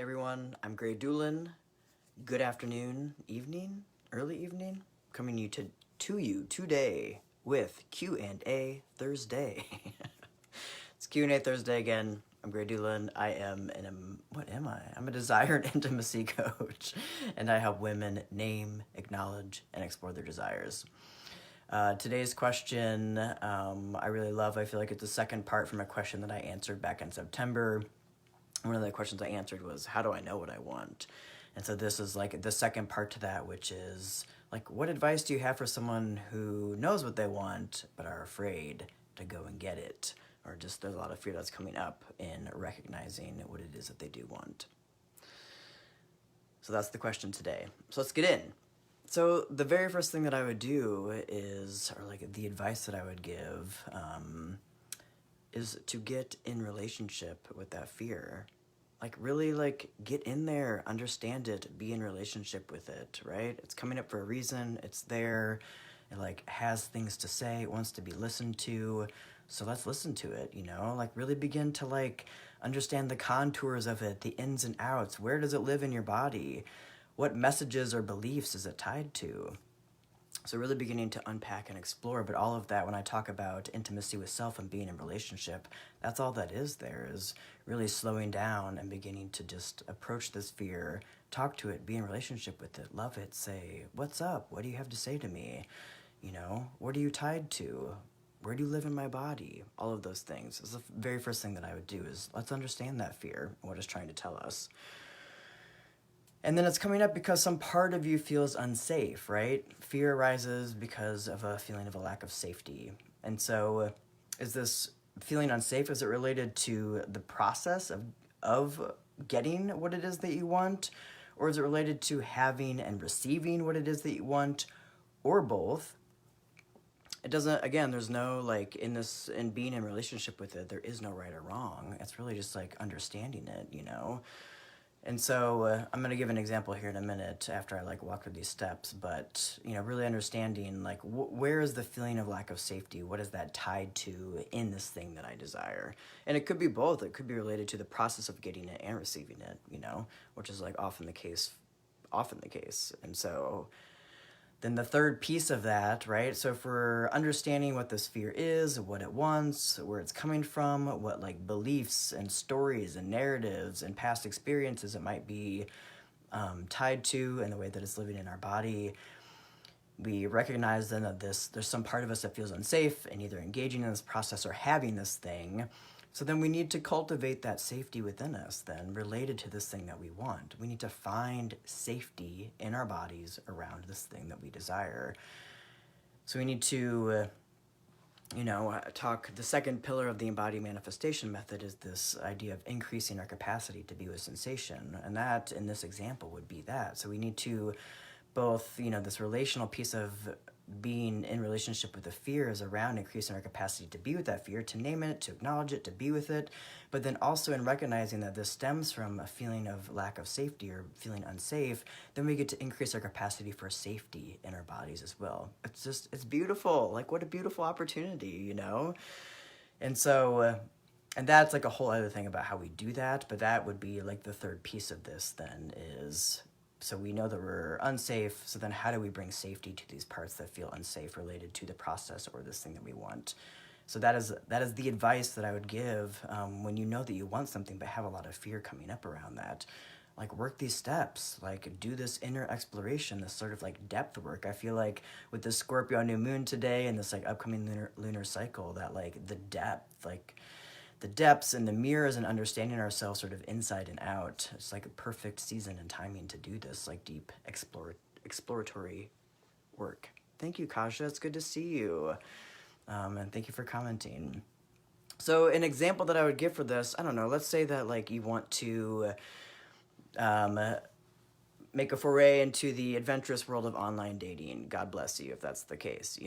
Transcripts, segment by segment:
Hey everyone, I'm Gray Doolin. Good afternoon, evening, early evening, coming to you today with Q&A Thursday. It's Q&A Thursday again. I'm Gray Doolin. What am I? I'm a desire and intimacy coach, and I help women name, acknowledge, and explore their desires. Today's question, I really love. I feel like it's the second part from a question that I answered back in September. One of the questions I answered was, how do I know what I want? And so this is like the second part to that, which is like, what advice do you have for someone who knows what they want but are afraid to go and get it? Or just there's a lot of fear that's coming up in recognizing what it is that they do want. So that's the question today. So let's get in. So the very first thing that I would do is, or like the advice that I would give, is to get in relationship with that fear. Like really like get in there, understand it, be in relationship with it, right? It's coming up for a reason, it's there, it like has things to say, it wants to be listened to. So let's listen to it, like really begin to like understand the contours of it, the ins and outs. Where does it live in your body? What messages or beliefs is it tied to? So really beginning to unpack and explore, but all of that, when I talk about intimacy with self and being in relationship, that's all that is there, is really slowing down and beginning to just approach this fear, talk to it, be in relationship with it, love it, say, what's up? What do you have to say to me? What are you tied to? Where do you live in my body? All of those things. This is the very first thing that I would do is let's understand that fear, what it's trying to tell us. And then it's coming up because some part of you feels unsafe, right? Fear arises because of a feeling of a lack of safety. And so is this feeling unsafe, is it related to the process of getting what it is that you want? Or is it related to having and receiving what it is that you want? Or both? It doesn't, again, there's no like in being in relationship with it, there is no right or wrong. It's really just like understanding it, And so I'm going to give an example here in a minute after I like walk through these steps, but really understanding like where is the feeling of lack of safety? What is that tied to in this thing that I desire? And it could be both. It could be related to the process of getting it and receiving it, which is like often the case. And so then the third piece of that, right? So for understanding what this fear is, what it wants, where it's coming from, what like beliefs and stories and narratives and past experiences it might be tied to, and the way that it's living in our body, we recognize then that there's some part of us that feels unsafe in either engaging in this process or having this thing. So then we need to cultivate that safety within us then related to this thing that we want. We need to find safety in our bodies around this thing that we desire. So we need to, talk, the second pillar of the embodied manifestation method is this idea of increasing our capacity to be with sensation. And that, in this example, would be that. So we need to both, this relational piece of being in relationship with the fear is around increasing our capacity to be with that fear, to name it, to acknowledge it, to be with it, but then also in recognizing that this stems from a feeling of lack of safety or feeling unsafe, then we get to increase our capacity for safety in our bodies as well. It's beautiful. Like, what a beautiful opportunity, And so, and that's like a whole other thing about how we do that, but that would be like the third piece of this then is, so we know that we're unsafe, so then how do we bring safety to these parts that feel unsafe related to the process or this thing that we want? So that is the advice that I would give when you know that you want something but have a lot of fear coming up around that. Like work these steps, like do this inner exploration, this sort of like depth work. I feel like with the Scorpio new moon today and this like upcoming lunar cycle, that like the depths and the mirrors and understanding ourselves sort of inside and out. It's like a perfect season and timing to do this like deep exploratory work. Thank you, Kasha. It's good to see you. And thank you for commenting. So an example that I would give for this, I don't know, let's say that like you want to make a foray into the adventurous world of online dating. God bless you if that's the case,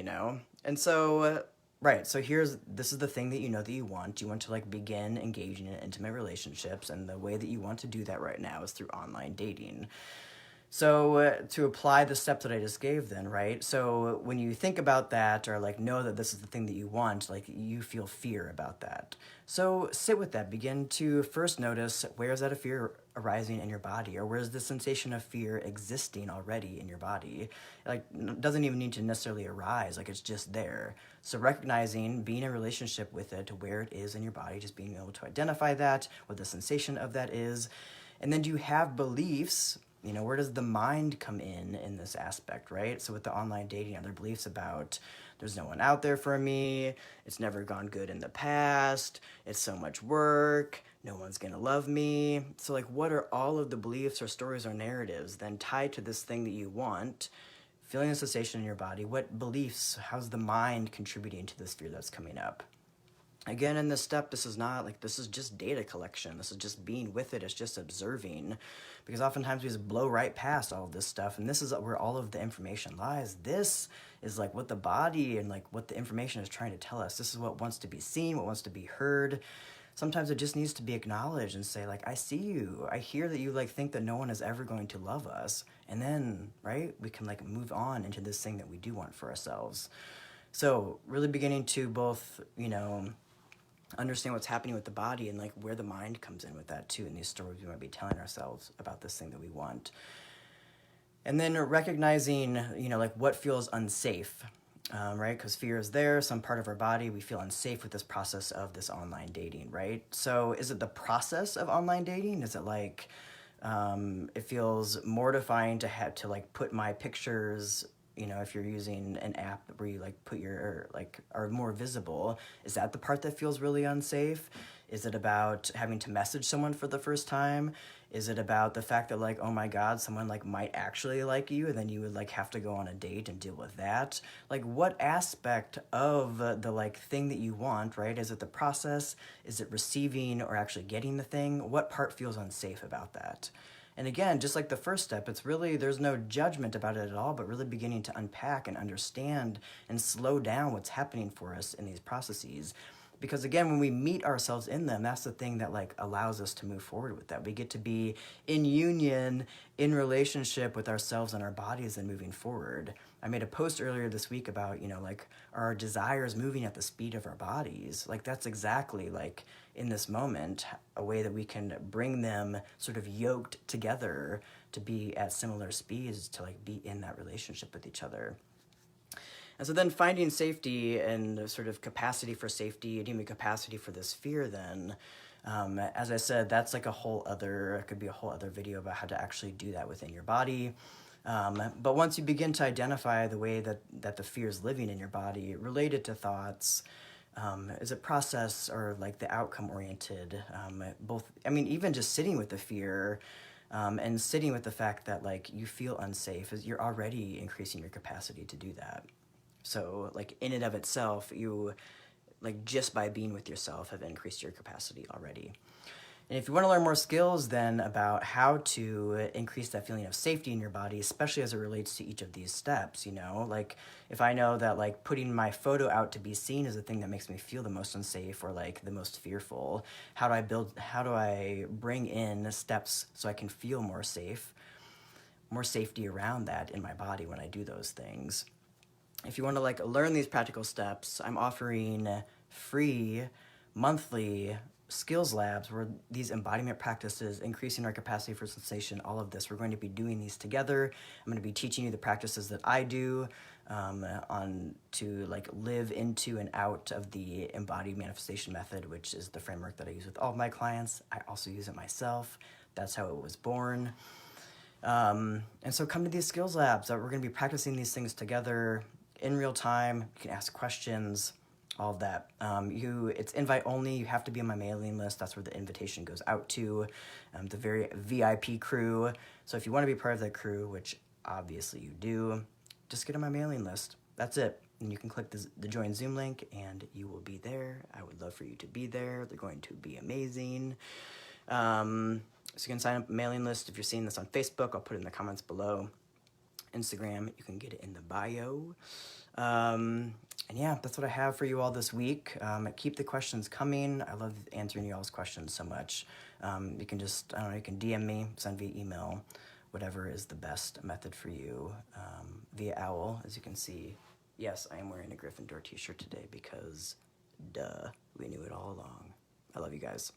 And so... Right, so this is the thing that you know that you want. You want to like begin engaging in intimate relationships, and the way that you want to do that right now is through online dating. So to apply the step that I just gave then, right? So when you think about that or like know that this is the thing that you want, like you feel fear about that. So sit with that. Begin to first notice, where is that a fear arising in your body, or where is the sensation of fear existing already in your body? Like doesn't even need to necessarily arise, like it's just there. So recognizing, being in a relationship with it, where it is in your body, just being able to identify that, what the sensation of that is. And then do you have beliefs? Where does the mind come in this aspect, right? So with the online dating, are there beliefs about there's no one out there for me, it's never gone good in the past, it's so much work, no one's gonna love me. So like, what are all of the beliefs or stories or narratives then tied to this thing that you want, feeling a sensation in your body? What beliefs, how's the mind contributing to this fear that's coming up? Again, in this step, this is just data collection. This is just being with it. It's just observing, because oftentimes we just blow right past all of this stuff, and this is where all of the information lies. This is like what the body and like what the information is trying to tell us. This is what wants to be seen, what wants to be heard. Sometimes it just needs to be acknowledged and say, like, I see you. I hear that you like think that no one is ever going to love us. And then, right, we can like move on into this thing that we do want for ourselves. So really beginning to both, understand what's happening with the body and like where the mind comes in with that too, and these stories we might be telling ourselves about this thing that we want. And then recognizing, like what feels unsafe, right? Because fear is there, some part of our body, we feel unsafe with this process of this online dating, right? So is it the process of online dating? Is it like, it feels mortifying to have to like put my pictures, if you're using an app where you like put your, like are more visible, is that the part that feels really unsafe? Is it about having to message someone for the first time? Is it about the fact that like, oh my God, someone like might actually like you, and then you would like have to go on a date and deal with that? Like what aspect of the like thing that you want, right? Is it the process? Is it receiving or actually getting the thing? What part feels unsafe about that? And again, just like the first step, it's really, there's no judgment about it at all, but really beginning to unpack and understand and slow down what's happening for us in these processes. Because again, when we meet ourselves in them, that's the thing that like allows us to move forward with that. We get to be in union, in relationship with ourselves and our bodies and moving forward. I made a post earlier this week about, like our desires moving at the speed of our bodies. Like that's exactly like in this moment, a way that we can bring them sort of yoked together to be at similar speeds, to like be in that relationship with each other. And so then finding safety and sort of capacity for safety and even capacity for this fear then, as I said, that's like it could be a whole other video about how to actually do that within your body. But once you begin to identify the way that the fear is living in your body related to thoughts, is it process or like the outcome oriented? Even just sitting with the fear, and sitting with the fact that like you feel unsafe, you're already increasing your capacity to do that. So like in and of itself, you like just by being with yourself have increased your capacity already. And if you want to learn more skills then about how to increase that feeling of safety in your body, especially as it relates to each of these steps, like if I know that like putting my photo out to be seen is the thing that makes me feel the most unsafe or like the most fearful, how do I bring in steps so I can feel more safety around that in my body when I do those things? If you want to like learn these practical steps, I'm offering free monthly skills labs where these embodiment practices, increasing our capacity for sensation, all of this, we're going to be doing these together. I'm going to be teaching you the practices that I do to like live into and out of the embodied manifestation method, which is the framework that I use with all of my clients. I also use it myself. That's how it was born. And so come to these skills labs that we're going to be practicing these things together in real time. You can ask questions, all of that. It's invite only. You have to be on my mailing list. That's where the invitation goes out to, the very VIP crew. So if you want to be part of that crew, which obviously you do, just get on my mailing list. That's it. And you can click the join Zoom link and you will be there. I would love for you to be there. They're going to be amazing. So you can sign up a mailing list. If you're seeing this on Facebook, I'll put it in the comments below. Instagram, you can get it in the bio. And yeah, that's what I have for you all this week. Keep the questions coming. I love answering you all's questions so much. You can just, you can DM me, send via email, whatever is the best method for you. The owl, as you can see, yes, I am wearing a Gryffindor t-shirt today because, duh, we knew it all along. I love you guys.